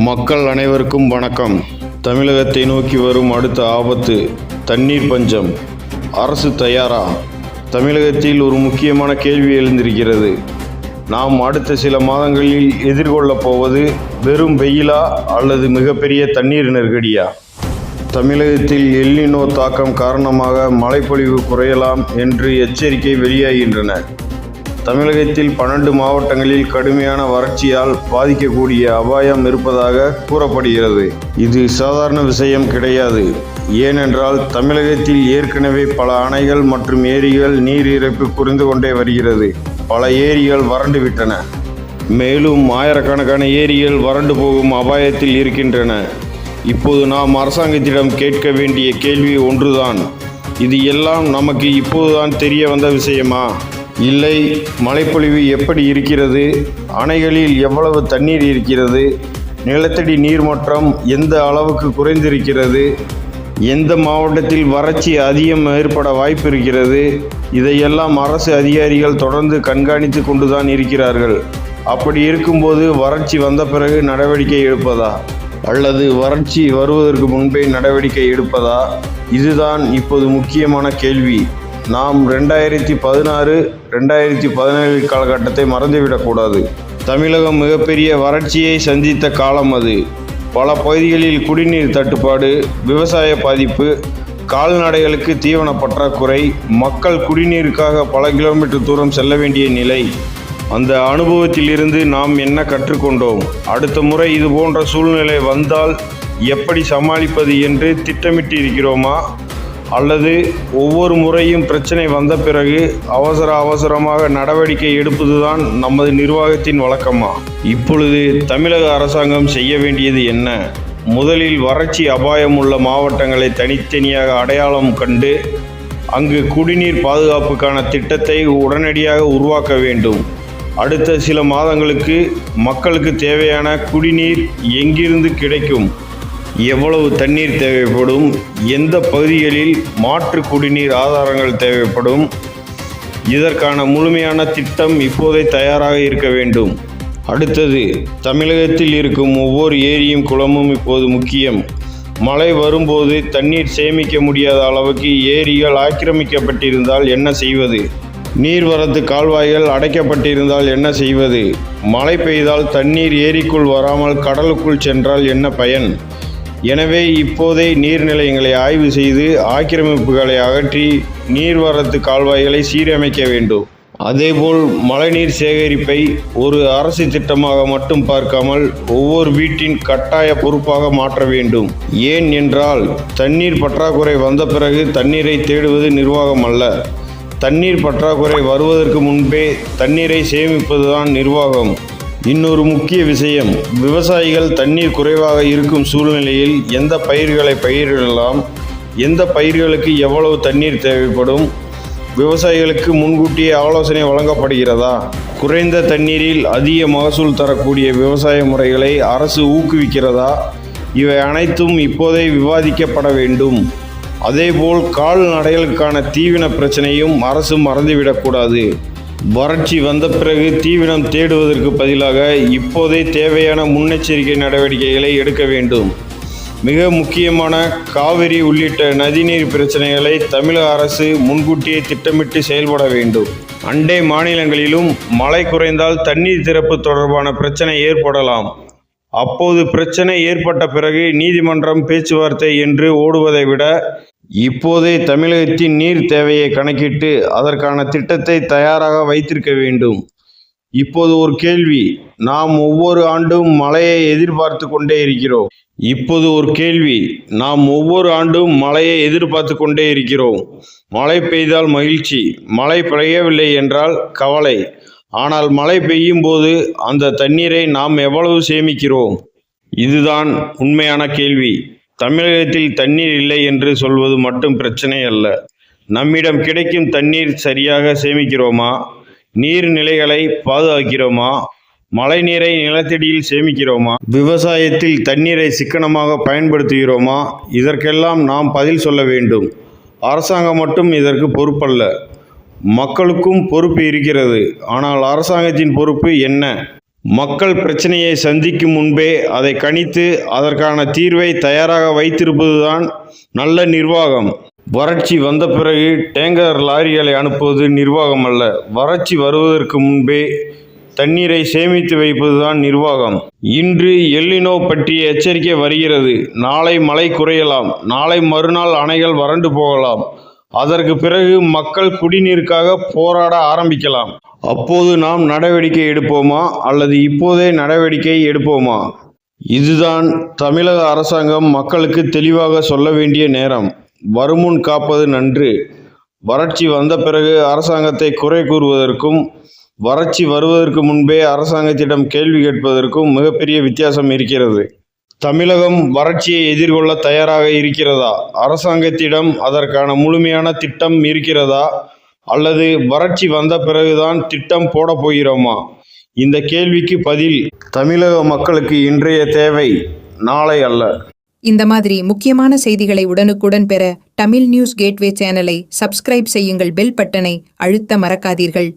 மக்கள் அனைவருக்கும் வணக்கம். தமிழகத்தை நோக்கி வரும் அடுத்த ஆபத்து தண்ணீர் பஞ்சம். அரசு தயாரா? தமிழகத்தில் ஒரு முக்கியமான கேள்வி எழுந்திருக்கிறது. நாம் அடுத்த சில மாதங்களில் எதிர்கொள்ளப் போவது வெறும் வெயிலா அல்லது மிகப்பெரிய தண்ணீர் நெருக்கடியா? தமிழகத்தில் எல்னினோ தாக்கம் காரணமாக மழைப்பொழிவு குறையலாம் என்று எச்சரிக்கை வெளியாகின்றன. தமிழகத்தில் 12 மாவட்டங்களில் கடுமையான வறட்சியால் பாதிக்கக்கூடிய அபாயம் இருப்பதாக கூறப்படுகிறது. இது சாதாரண விஷயம் கிடையாது. ஏனென்றால் தமிழகத்தில் ஏற்கனவே பல அணைகள் மற்றும் ஏரிகள் நீர் இருப்பு குறைந்து கொண்டே வருகிறது. பல ஏரிகள் வறண்டு விட்டன. மேலும் ஆயிரக்கணக்கான ஏரிகள் வறண்டு போகும் அபாயத்தில் இருக்கின்றன. இப்போது நாம் அரசாங்கத்திடம் கேட்க வேண்டிய கேள்வி ஒன்றுதான். இது எல்லாம் நமக்கு இப்போதுதான் தெரிய வந்த விஷயமா? இல்லை, மழைப்பொழிவு எப்படி இருக்கிறது? அணைகளில் எவ்வளவு தண்ணீர் இருக்கிறது? நிலத்தடி நீர்மட்டம் எந்த அளவுக்கு குறைந்திருக்கிறது? எந்த மாவட்டத்தில் வறட்சி அதிகம் ஏற்பட வாய்ப்பு இருக்கிறது? இதையெல்லாம் அரசு அதிகாரிகள் தொடர்ந்து கண்காணித்து கொண்டுதான் இருக்கிறார்கள். அப்படி இருக்கும்போது வறட்சி வந்த பிறகு நடவடிக்கை எடுப்பதா அல்லது வறட்சி வருவதற்கு முன்பே நடவடிக்கை எடுப்பதா? இதுதான் இப்போது முக்கியமான கேள்வி. நாம் 2016-2017 காலகட்டத்தை மறந்துவிடக்கூடாது. தமிழகம் மிகப்பெரிய வறட்சியை சந்தித்த காலம் அது. பல பகுதிகளில் குடிநீர் தட்டுப்பாடு, விவசாய பாதிப்பு, கால்நடைகளுக்கு தீவன பற்றாக்குறை, மக்கள் குடிநீருக்காக பல கிலோமீட்டர் தூரம் செல்ல வேண்டிய நிலை. அந்த அனுபவத்திலிருந்து நாம் என்ன கற்றுக்கொண்டோம்? அடுத்த முறை இது போன்ற சூழ்நிலை வந்தால் எப்படி சமாளிப்பது என்று திட்டமிட்டு இருக்கிறோமா? அல்லது ஒவ்வொரு முறையும் பிரச்சனை வந்த பிறகு அவசரமாக நடவடிக்கை எடுப்பதுதான் நமது நிர்வாகத்தின் வழக்கமா? இப்பொழுது தமிழக அரசாங்கம் செய்ய வேண்டியது என்ன? முதலில் வறட்சி அபாயம் உள்ள மாவட்டங்களை தனித்தனியாக அடையாளம் கண்டு அங்கு குடிநீர் பாதுகாப்புக்கான திட்டத்தை உடனடியாக உருவாக்க வேண்டும். அடுத்த சில மாதங்களுக்கு மக்களுக்கு தேவையான குடிநீர் எங்கிருந்து கிடைக்கும்? எவ்வளவு தண்ணீர் தேவைப்படும்? எந்த பகுதிகளில் மாற்று குடிநீர் ஆதாரங்கள் தேவைப்படும்? இதற்கான முழுமையான திட்டம் இப்போதே தயாராக இருக்க வேண்டும். அடுத்தது, தமிழகத்தில் இருக்கும் ஒவ்வொரு ஏரியும் குளமும் இப்போது முக்கியம். மழை வரும்போது தண்ணீர் சேமிக்க முடியாத அளவுக்கு ஏரிகள் ஆக்கிரமிக்கப்பட்டிருந்தால் என்ன செய்வது? நீர்வரத்து கால்வாய்கள் அடைக்கப்பட்டிருந்தால் என்ன செய்வது? மழை பெய்தால் தண்ணீர் ஏரிக்குள் வராமல் கடலுக்குள் சென்றால் என்ன பயன்? எனவே இப்போதே நீர்நிலைகளை ஆய்வு செய்து ஆக்கிரமிப்புகளை அகற்றி நீர்வரத்து கால்வாய்களை சீரமைக்க வேண்டும். அதேபோல் மழைநீர் சேகரிப்பை ஒரு அரசு திட்டமாக மட்டும் பார்க்காமல் ஒவ்வொரு வீட்டின் கட்டாய பொறுப்பாக மாற்ற வேண்டும். ஏன் என்றால் தண்ணீர் பற்றாக்குறை வந்த பிறகு தண்ணீரை தேடுவது நிர்வாகம் அல்ல. தண்ணீர் பற்றாக்குறை வருவதற்கு முன்பே தண்ணீரை சேமிப்பதுதான் நிர்வாகம். இன்னொரு முக்கிய விஷயம், விவசாயிகள் தண்ணீர் குறைவாக இருக்கும் சூழ்நிலையில் எந்த பயிர்களை பயிரிடலாம்? எந்த பயிர்களுக்கு எவ்வளவு தண்ணீர் தேவைப்படும்? விவசாயிகளுக்கு முன்கூட்டியே ஆலோசனை வழங்கப்படுகிறதா? குறைந்த தண்ணீரில் அதிக மகசூல் தரக்கூடிய விவசாய முறைகளை அரசு ஊக்குவிக்கிறதா? இவை அனைத்தும் இப்போதே விவாதிக்கப்பட வேண்டும். அதேபோல் கால்நடைகளுக்கான தீவன பிரச்சனையும் அரசு மறந்துவிடக்கூடாது. வறட்சி வந்த பிறகு தீவனம் தேடுவதற்கு பதிலாக இப்போதே தேவையான முன்னெச்சரிக்கை நடவடிக்கைகளை எடுக்க வேண்டும். மிக முக்கியமான காவிரி உள்ளிட்ட நதிநீர் பிரச்சனைகளை தமிழக அரசு முன்கூட்டியே திட்டமிட்டு செயல்பட வேண்டும். அண்டை மாநிலங்களிலும் மழை குறைந்தால் தண்ணீர் திறப்பு தொடர்பான பிரச்சனை ஏற்படலாம். அப்போது பிரச்சனை ஏற்பட்ட பிறகு நீதிமன்றம் பேச்சுவார்த்தை என்று ஓடுவதை விட இப்போதே தமிழகத்தின் நீர் தேவையை கணக்கிட்டு அதற்கான திட்டத்தை தயாராக வைத்திருக்க வேண்டும். இப்போது ஒரு கேள்வி, நாம் ஒவ்வொரு ஆண்டும் மழையை எதிர்பார்த்து கொண்டே இருக்கிறோம். மழை பெய்தால் மகிழ்ச்சி, மழை பெய்யவில்லை என்றால் கவலை. ஆனால் மழை பெய்யும் போது அந்த தண்ணீரை நாம் எவ்வளவு சேமிக்கிறோம்? இதுதான் உண்மையான கேள்வி. தமிழகத்தில் தண்ணீர் இல்லை என்று சொல்வது மட்டும் பிரச்சனை அல்ல. நம்மிடம் கிடைக்கும் தண்ணீர் சரியாக சேமிக்கிறோமா? நீர்நிலைகளை பாதுகாக்கிறோமா? மழை நீரை நிலத்தடியில் சேமிக்கிறோமா? விவசாயத்தில் தண்ணீரை சிக்கனமாக பயன்படுத்துகிறோமா? இதற்கெல்லாம் நாம் பதில் சொல்ல வேண்டும். அரசாங்கம் மட்டும் இதற்கு பொறுப்பல்ல. மக்களுக்கும் பொறுப்பு இருக்கிறது. ஆனால் அரசாங்கத்தின் பொறுப்பு என்ன? மக்கள் பிரச்சனையை சந்திக்கும் முன்பே அதை கணித்து அதற்கான தீர்வை தயாராக வைத்திருப்பதுதான் நல்ல நிர்வாகம். வறட்சி வந்த பிறகு டேங்கர் லாரிகளை அனுப்புவது நிர்வாகம் அல்ல. வறட்சி வருவதற்கு முன்பே தண்ணீரை சேமித்து வைப்பதுதான் நிர்வாகம். இன்று எல்லினோ பற்றிய எச்சரிக்கை வருகிறது. நாளை மழை குறையலாம். நாளை மறுநாள் அணைகள் வறண்டு போகலாம். அதற்கு பிறகு மக்கள் குடிநீருக்காக போராட ஆரம்பிக்கலாம். அப்போது நாம் நடவடிக்கை எடுப்போமா அல்லது இப்போதே நடவடிக்கை எடுப்போமா? இதுதான் தமிழக அரசாங்கம் மக்களுக்கு தெளிவாக சொல்ல வேண்டிய நேரம். வருமுன் காப்பது நன்று. வறட்சி வந்த பிறகு அரசாங்கத்தை குறை கூறுவதற்கும் வறட்சி வருவதற்கு முன்பே அரசாங்கத்திடம் கேள்வி கேட்பதற்கும் மிகப்பெரிய வித்தியாசம் இருக்கிறது. தமிழகம் வறட்சியை எதிர்கொள்ள தயாராக இருக்கிறதா? அரசாங்கத்திடம் அதற்கான முழுமையான திட்டம் இருக்கிறதா? அல்லது வறட்சி வந்த பிறகுதான் திட்டம் போட போகிறோமா? இந்த கேள்விக்கு பதில் தமிழக மக்களுக்கு இன்றைய தேவை, நாளை அல்ல. இந்த மாதிரி முக்கியமான செய்திகளை உடனுக்குடன் பெற தமிழ் நியூஸ் கேட்வே சேனலை சப்ஸ்கிரைப் செய்யுங்கள். பெல் பட்டனை அழுத்த மறக்காதீர்கள்.